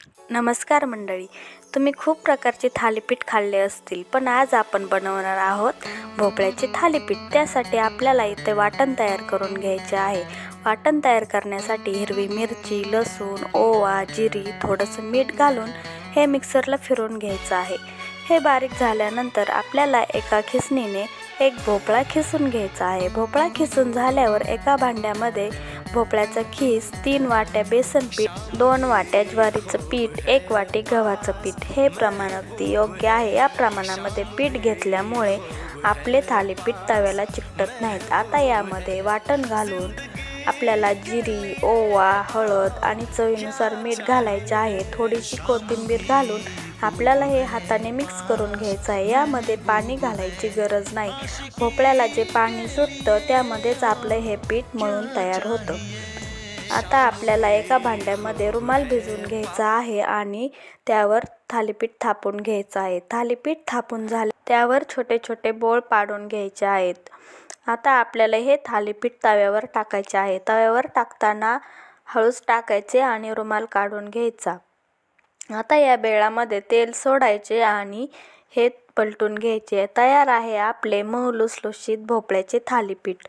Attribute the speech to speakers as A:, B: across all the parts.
A: नमस्कार मंडळी, तुम्ही खूप प्रकारचे थालीपीठ खाल्ले असतील, पण आज आपण बनवणार आहोत भोपळ्याचे थालीपीठ. त्यासाठी आपल्याला इथे वाटण तयार करून घ्यायचे आहे. वाटण तयार करण्यासाठी हिरवी मिरची, लसूण, ओवा, जिरी, थोडंसं मीठ घालून हे मिक्सरला फिरवून घ्यायचं आहे. हे बारीक झाल्यानंतर आपल्याला एका खिसणीने एक भोपळा खिसून घ्यायचा आहे. भोपळा खिसून झाल्यावर एका भांड्यामध्ये भोपळ्याचा खीस, 3 वाट्या बेसन पीठ, 2 वाट्या ज्वारीचं पीठ, 1 वाटी गव्हाचं पीठ. हे प्रमाण अगदी योग्य आहे. या प्रमाणामध्ये पीठ घेतल्यामुळे आपले थालीपीठ तव्याला चिकटत नाहीत. आता यामध्ये वाटण घालून आपल्याला जिरी, ओवा, हळद आणि चवीनुसार मीठ घालायचे आहे. थोडीशी कोथिंबीर घालून आपल्याला हे हाताने मिक्स करून घ्यायचं आहे. यामध्ये पाणी घालायची गरज नाही. भोपळ्याला जे पाणी सुटतं त्यामध्येच आपलं हे पीठ मळून तयार होतं. आता आपल्याला एका भांड्यामध्ये रुमाल भिजवून घ्यायचा आहे आणि त्यावर थालीपीठ थापून घ्यायचं आहे. थालीपीठ थापून झाले त्यावर छोटे छोटे बोळ पाडून घ्यायचे आहेत. आता आपल्याला हे थालीपीठ तव्यावर टाकायचे आहे. तव्यावर टाकताना हळूच टाकायचे आणि रुमाल काढून घ्यायचा. आता या बेळामध्ये तेल सोडायचे आणि हे पलटून घ्यायचे. तयार आहे आपले मऊ लुसलुशीत भोपळ्याचे थालीपीठ.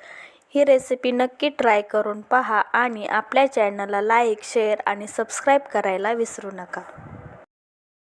A: ही रेसिपी नक्की ट्राय करून पहा आणि आपल्या चॅनलला लाईक, शेअर आणि सबस्क्राईब करायला विसरू नका.